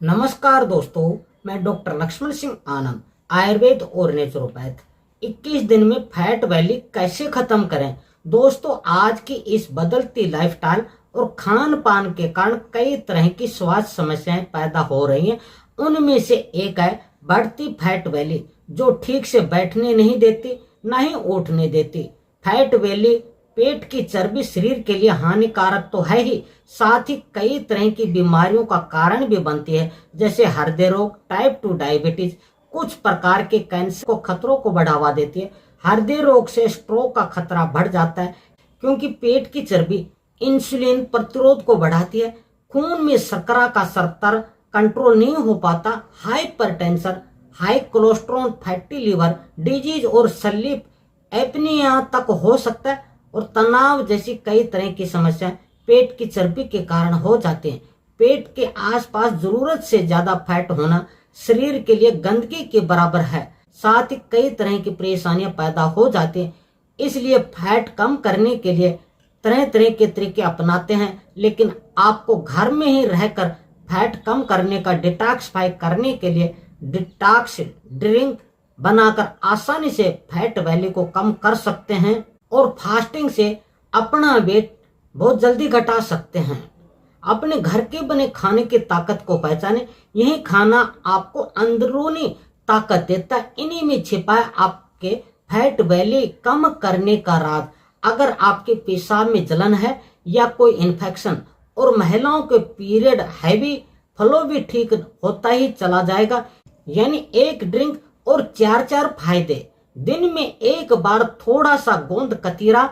नमस्कार दोस्तों, मैं डॉक्टर लक्ष्मण सिंह आनंद, आयुर्वेद और नेचुरोपैथ। 21 दिन में फैट वैली कैसे खत्म करें। दोस्तों, आज की इस बदलती लाइफस्टाइल और खान पान के कारण कई तरह की स्वास्थ्य समस्याएं पैदा हो रही हैं। उनमें से एक है बढ़ती फैट वैली, जो ठीक से बैठने नहीं देती, ना ही उठने देती। फैट वैली पेट की चर्बी शरीर के लिए हानिकारक तो है ही, साथ ही कई तरह की बीमारियों का कारण भी बनती है, जैसे हृदय रोग, टाइप 2 डायबिटीज, कुछ प्रकार के कैंसर को खतरों को बढ़ावा देती है। हृदय रोग से स्ट्रोक का खतरा बढ़ जाता है, क्योंकि पेट की चर्बी इंसुलिन प्रतिरोध को बढ़ाती है। खून में शर्करा का स्तर कंट्रोल नहीं हो पाता। Hypertension, high cholesterol, fatty liver disease और स्लीप एपनिया तक हो सकता है। और तनाव जैसी कई तरह की समस्याएं पेट की चर्बी के कारण हो जाते हैं। पेट के आसपास जरूरत से ज्यादा फैट होना शरीर के लिए गंदगी के बराबर है। साथ ही कई तरह की परेशानियां पैदा हो जाती हैं। इसलिए फैट कम करने के लिए तरह तरह के तरीके अपनाते हैं, लेकिन आपको घर में ही रहकर फैट कम करने का डिटॉक्सिफाई करने के लिए डिटॉक्स ड्रिंक बनाकर आसानी से फैट वैली को कम कर सकते हैं और फास्टिंग से अपना वेट बहुत जल्दी घटा सकते हैं। अपने घर के बने खाने की ताकत को पहचाने। यही खाना आपको अंदरूनी ताकत देता है। इन्हीं में छिपा है आपके फैट वैली कम करने का राज। अगर आपके पेशाब में जलन है या कोई इन्फेक्शन और महिलाओं के पीरियड हैवी फ्लो भी ठीक होता ही चला जाएगा। यानी एक ड्रिंक और चार फायदे। दिन में एक बार थोड़ा सा गोंद कतीरा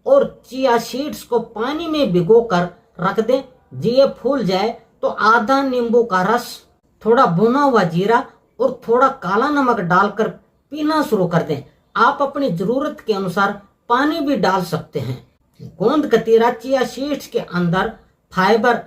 और चिया सीड्स को पानी में भिगोकर रख दें। ये फूल जाए तो आधा नींबू का रस, थोड़ा भुना हुआ जीरा और थोड़ा काला नमक डालकर पीना शुरू कर दें। आप अपनी जरूरत के अनुसार पानी भी डाल सकते हैं। गोंद कतीरा, चिया सीड्स के अंदर फाइबर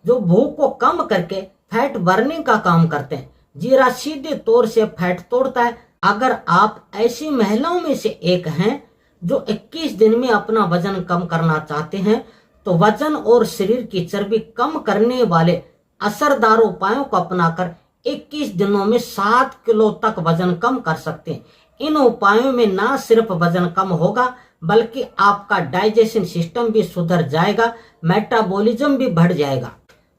जो भूख को कम करके फैट बर्निंग का काम करते हैं। जीरा सीधे तौर से फैट तोड़ता है। अगर आप ऐसी महिलाओं में से एक हैं जो 21 दिन में अपना वजन कम करना चाहते हैं, तो वजन और शरीर की चर्बी कम करने वाले असरदार उपायों को अपनाकर 21 दिनों में 7 किलो तक वजन कम कर सकते हैं। इन उपायों में ना सिर्फ वजन कम होगा, बल्कि आपका डाइजेशन सिस्टम भी सुधर जाएगा, मेटाबॉलिज्म भी बढ़ जाएगा।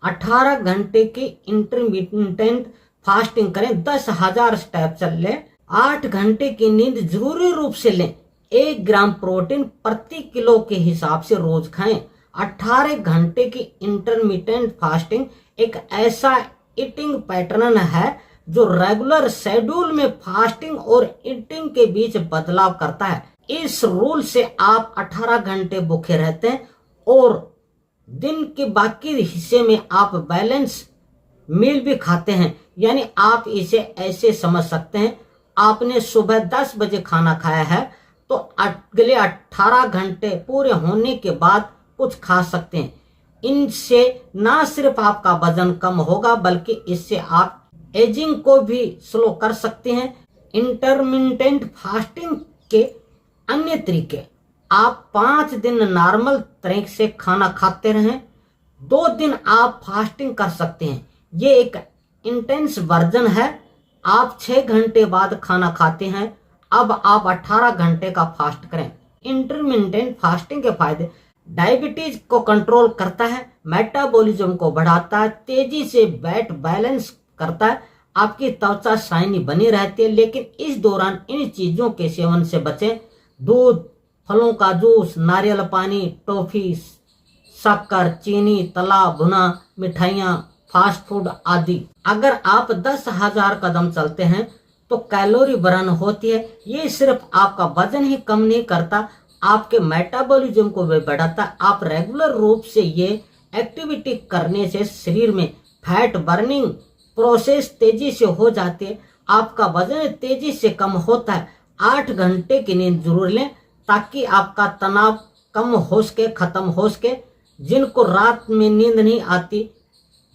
18 घंटे की इंटरमिटेंट फास्टिंग करें, 10,000 स्टेप चल लें, 8 घंटे की नींद जरूरी रूप से लें, 1 ग्राम प्रोटीन प्रति किलो के हिसाब से रोज खाएं। 18 घंटे की इंटरमिटेंट फास्टिंग एक ऐसा ईटिंग पैटर्न है जो रेगुलर शेड्यूल में फास्टिंग और ईटिंग के बीच बदलाव करता है। इस रूल से आप 18 घंटे भूखे रहते हैं और दिन के बाकी हिस्से में आप बैलेंस मील भी खाते हैं। यानी आप इसे ऐसे समझ सकते हैं, आपने सुबह 10 बजे खाना खाया है तो अगले 18 घंटे पूरे होने के बाद कुछ खा सकते हैं। इनसे ना सिर्फ आपका वजन कम होगा, बल्कि इससे आप एजिंग को भी स्लो कर सकते हैं। इंटरमिटेंट फास्टिंग के अन्य तरीके, आप 5 दिन नॉर्मल तरह से खाना खाते रहें, 2 दिन आप फास्टिंग कर सकते हैं। ये एक इंटेंस वर्जन है। आप 6 घंटे बाद खाना खाते हैं, अब आप 18 घंटे का फास्ट करें। इंटरमिटेंट फास्टिंग के फायदे, डायबिटीज को कंट्रोल करता है, मेटाबॉलिज्म को बढ़ाता है, तेजी से वेट बैलेंस करता है, आपकी त्वचा शाइनी बनी रहती है। लेकिन इस दौरान इन चीजों के सेवन से बचें। दूध, फलों का जूस, नारियल पानी, टॉफी, शक्कर, चीनी, तला भुना मिठाइयाँ, फास्ट फूड आदि। अगर आप 10,000 कदम चलते हैं तो कैलोरी बर्न होती है। ये सिर्फ आपका वजन ही कम नहीं करता, आपके मेटाबॉलिज्म को भी बढ़ाता है। आप रेगुलर रूप से ये एक्टिविटी करने से शरीर में फैट बर्निंग प्रोसेस तेजी से हो जाती है, आपका वजन तेजी से कम होता है। 8 घंटे की नींद जरूर लें, ताकि आपका तनाव कम हो सके, खत्म हो सके। जिनको रात में नींद नहीं आती,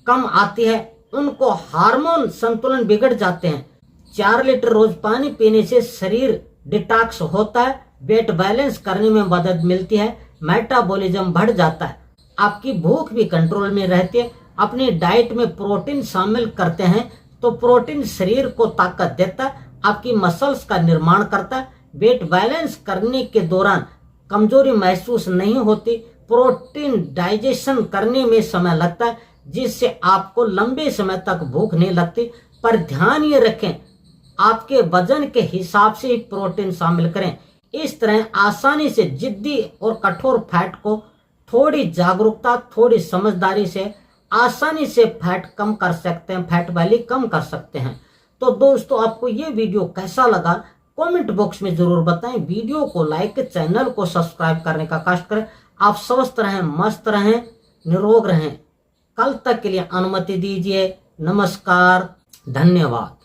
कम आती है, उनको हार्मोन संतुलन बिगड़ जाते हैं। 4 लीटर रोज पानी पीने से शरीर डिटॉक्स होता है, वेट बैलेंस करने में मदद मिलती है, मेटाबॉलिज्म बढ़ जाता है, आपकी भूख भी कंट्रोल में रहती है। अपनी डाइट में प्रोटीन शामिल करते हैं तो प्रोटीन शरीर को ताकत देता है, आपकी मसल्स का निर्माण करता है, वेट बैलेंस करने के दौरान कमजोरी महसूस नहीं होती, प्रोटीन डाइजेशन करने में समय लगता है जिससे आपको लंबे समय तक भूख नहीं लगती। पर ध्यान ये रखें आपके वजन के हिसाब से ही प्रोटीन शामिल करें। इस तरह आसानी से जिद्दी और कठोर फैट को थोड़ी जागरूकता, थोड़ी समझदारी से आसानी से फैट कम कर सकते हैं, फैट वैल्यू कम कर सकते हैं। तो दोस्तों आपको ये वीडियो कैसा लगा कमेंट बॉक्स में जरूर बताएं। वीडियो को लाइक, चैनल को सब्सक्राइब करने का कष्ट करें। आप स्वस्थ रहें, मस्त रहें, निरोग रहें। कल तक के लिए अनुमति दीजिए। नमस्कार, धन्यवाद।